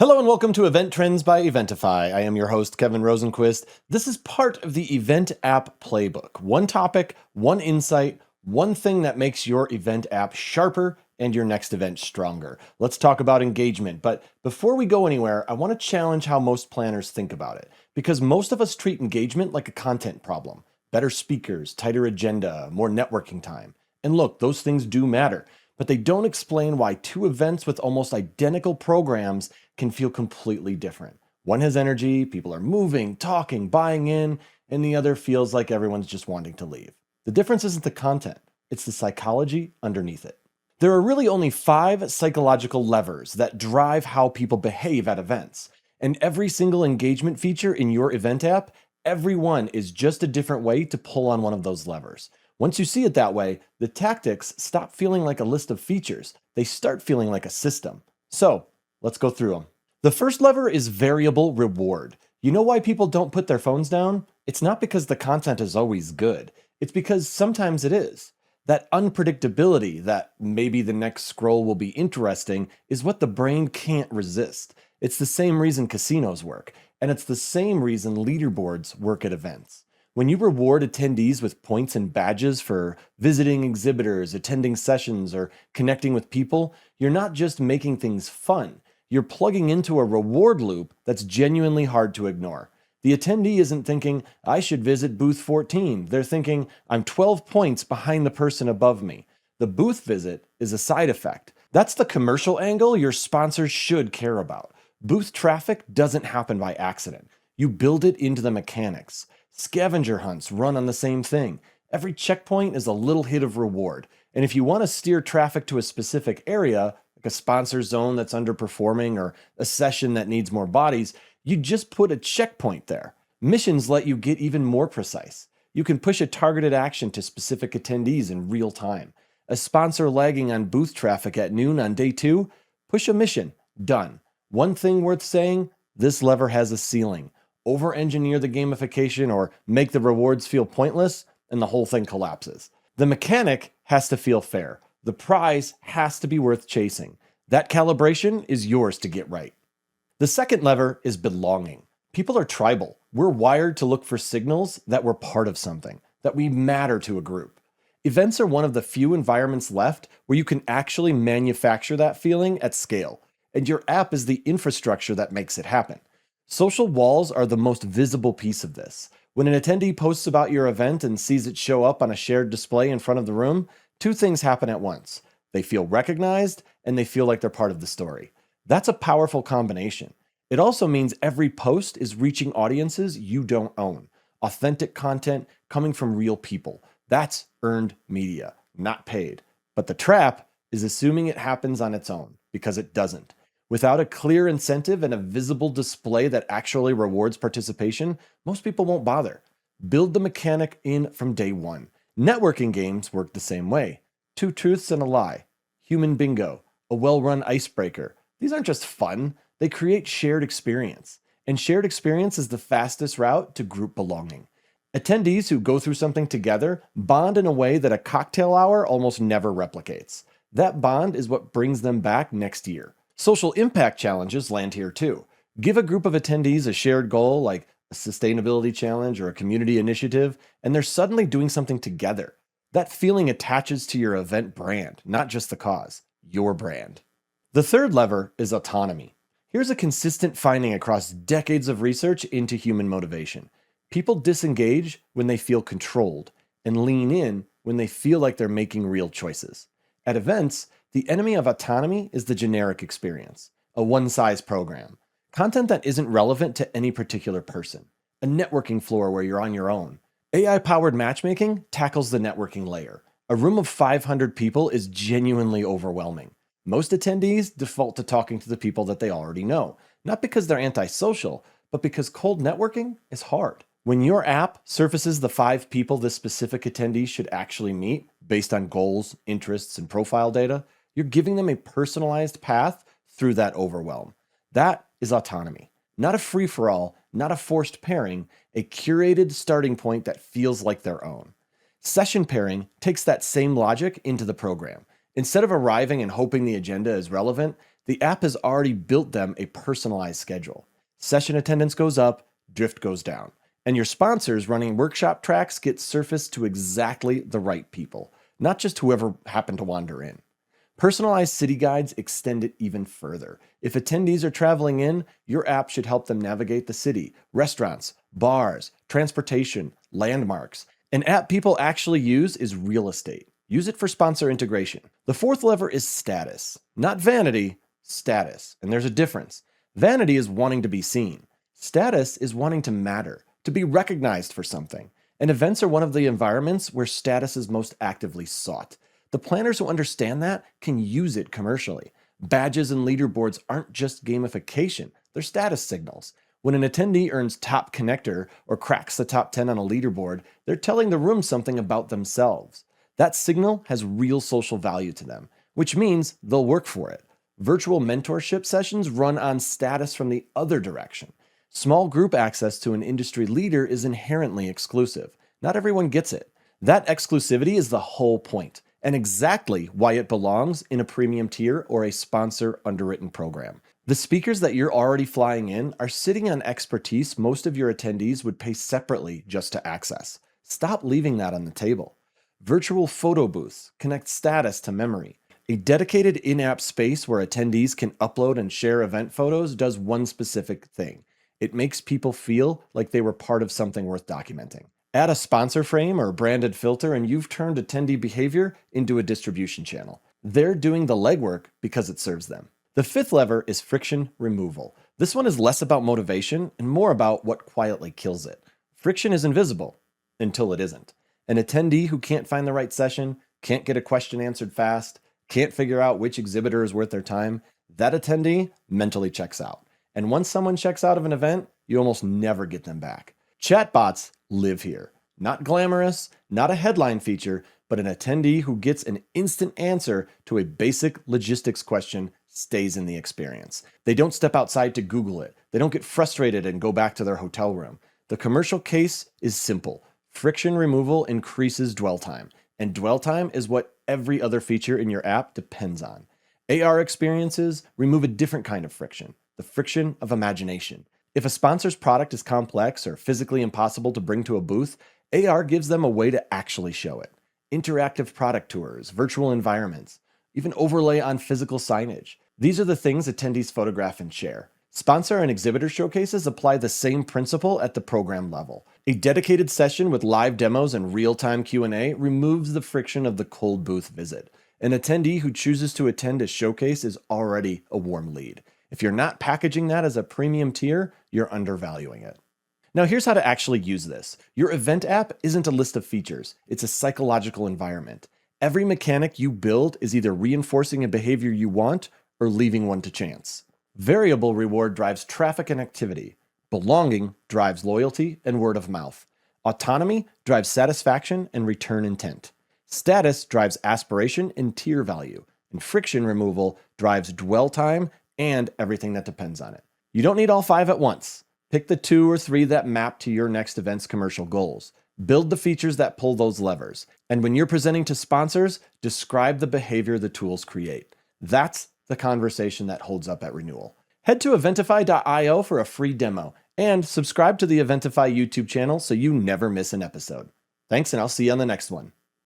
Hello and welcome to Event Trends by Eventify. I am your host, Kevin Rosenquist. This is part of the Event App Playbook. One topic, one insight, one thing that makes your event app sharper and your next event stronger. Let's talk about engagement. But before we go anywhere, I want to challenge how most planners think about it. Because most of us treat engagement like a content problem. Better speakers, tighter agenda, more networking time. And look, those things do matter. But they don't explain why two events with almost identical programs can feel completely different. One has energy, people are moving, talking, buying in, and the other feels like everyone's just wanting to leave. The difference isn't the content, it's the psychology underneath it. There are really only 5 psychological levers that drive how people behave at events. And every single engagement feature in your event app, every one is just a different way to pull on one of those levers. Once you see it that way, the tactics stop feeling like a list of features. They start feeling like a system. So, let's go through them. The first lever is variable reward. You know why people don't put their phones down? It's not because the content is always good. It's because sometimes it is. That unpredictability, that maybe the next scroll will be interesting, is what the brain can't resist. It's the same reason casinos work, and it's the same reason leaderboards work at events. When you reward attendees with points and badges for visiting exhibitors, attending sessions, or connecting with people, you're not just making things fun. You're plugging into a reward loop that's genuinely hard to ignore. The attendee isn't thinking, I should visit booth 14. They're thinking, I'm 12 points behind the person above me. The booth visit is a side effect. That's the commercial angle your sponsors should care about. Booth traffic doesn't happen by accident. You build it into the mechanics. Scavenger hunts run on the same thing. Every checkpoint is a little hit of reward. And if you want to steer traffic to a specific area, like a sponsor zone that's underperforming or a session that needs more bodies, you just put a checkpoint there. Missions let you get even more precise. You can push a targeted action to specific attendees in real time. A sponsor lagging on booth traffic at noon on day 2? Push a mission. Done. One thing worth saying, this lever has a ceiling. Over-engineer the gamification or make the rewards feel pointless, and the whole thing collapses. The mechanic has to feel fair. The prize has to be worth chasing. That calibration is yours to get right. The second lever is belonging. People are tribal. We're wired to look for signals that we're part of something, that we matter to a group. Events are one of the few environments left where you can actually manufacture that feeling at scale, and your app is the infrastructure that makes it happen. Social walls are the most visible piece of this. When an attendee posts about your event and sees it show up on a shared display in front of the room, 2 things happen at once. They feel recognized, and they feel like they're part of the story. That's a powerful combination. It also means every post is reaching audiences you don't own. Authentic content coming from real people. That's earned media, not paid. But the trap is assuming it happens on its own, because it doesn't. Without a clear incentive and a visible display that actually rewards participation, most people won't bother. Build the mechanic in from day one. Networking games work the same way. 2 truths and a lie. Human bingo. A well-run icebreaker. These aren't just fun, they create shared experience. And shared experience is the fastest route to group belonging. Attendees who go through something together bond in a way that a cocktail hour almost never replicates. That bond is what brings them back next year. Social impact challenges land here too. Give a group of attendees a shared goal like a sustainability challenge or a community initiative, and they're suddenly doing something together. That feeling attaches to your event brand, not just the cause, your brand. The third lever is autonomy. Here's a consistent finding across decades of research into human motivation. People disengage when they feel controlled and lean in when they feel like they're making real choices. At events, the enemy of autonomy is the generic experience, a one-size program, content that isn't relevant to any particular person, a networking floor where you're on your own. AI-powered matchmaking tackles the networking layer. A room of 500 people is genuinely overwhelming. Most attendees default to talking to the people that they already know, not because they're antisocial, but because cold networking is hard. When your app surfaces the 5 people this specific attendee should actually meet based on goals, interests, and profile data, you're giving them a personalized path through that overwhelm. That is autonomy. Not a free-for-all, not a forced pairing, a curated starting point that feels like their own. Session pairing takes that same logic into the program. Instead of arriving and hoping the agenda is relevant, The app has already built them a personalized schedule. Session attendance goes up, drift goes down. And your sponsors running workshop tracks get surfaced to exactly the right people, not just whoever happened to wander in. Personalized city guides extend it even further. If attendees are traveling in, your app should help them navigate the city, restaurants, bars, transportation, landmarks. An app people actually use is real estate. Use it for sponsor integration. The fourth lever is status. Not vanity, status. And there's a difference. Vanity is wanting to be seen. Status is wanting to matter, to be recognized for something. And events are one of the environments where status is most actively sought. The planners who understand that can use it commercially. Badges and leaderboards aren't just gamification, they're status signals. When an attendee earns top connector or cracks the top 10 on a leaderboard, they're telling the room something about themselves. That signal has real social value to them, which means they'll work for it. Virtual mentorship sessions run on status from the other direction. Small group access to an industry leader is inherently exclusive. Not everyone gets it. That exclusivity is the whole point, and exactly why it belongs in a premium tier or a sponsor underwritten program. The speakers that you're already flying in are sitting on expertise most of your attendees would pay separately just to access. Stop leaving that on the table. Virtual photo booths connect status to memory. A dedicated in-app space where attendees can upload and share event photos does one specific thing. It makes people feel like they were part of something worth documenting. Add a sponsor frame or branded filter and you've turned attendee behavior into a distribution channel. They're doing the legwork because it serves them. The fifth lever is friction removal. This one is less about motivation and more about what quietly kills it. Friction is invisible until it isn't. An attendee who can't find the right session, can't get a question answered fast, can't figure out which exhibitor is worth their time, that attendee mentally checks out. And once someone checks out of an event, you almost never get them back. Chatbots live here. Not glamorous, not a headline feature, but an attendee who gets an instant answer to a basic logistics question stays in the experience. They don't step outside to Google it. They don't get frustrated and go back to their hotel room. The commercial case is simple. Friction removal increases dwell time, and dwell time is what every other feature in your app depends on. AR experiences remove a different kind of friction, the friction of imagination. If a sponsor's product is complex or physically impossible to bring to a booth, AR gives them a way to actually show it. Interactive product tours, virtual environments, even overlay on physical signage. These are the things attendees photograph and share. Sponsor and exhibitor showcases apply the same principle at the program level. A dedicated session with live demos and real-time Q&A removes the friction of the cold booth visit. An attendee who chooses to attend a showcase is already a warm lead. If you're not packaging that as a premium tier, you're undervaluing it. Now here's how to actually use this. Your event app isn't a list of features, it's a psychological environment. Every mechanic you build is either reinforcing a behavior you want or leaving one to chance. Variable reward drives traffic and activity. Belonging drives loyalty and word of mouth. Autonomy drives satisfaction and return intent. Status drives aspiration and tier value. And friction removal drives dwell time and everything that depends on it. You don't need all five at once. Pick the 2 or 3 that map to your next event's commercial goals. Build the features that pull those levers. And when you're presenting to sponsors, describe the behavior the tools create. That's the conversation that holds up at renewal. Head to Eventify.io for a free demo and subscribe to the Eventify YouTube channel so you never miss an episode. Thanks, and I'll see you on the next one.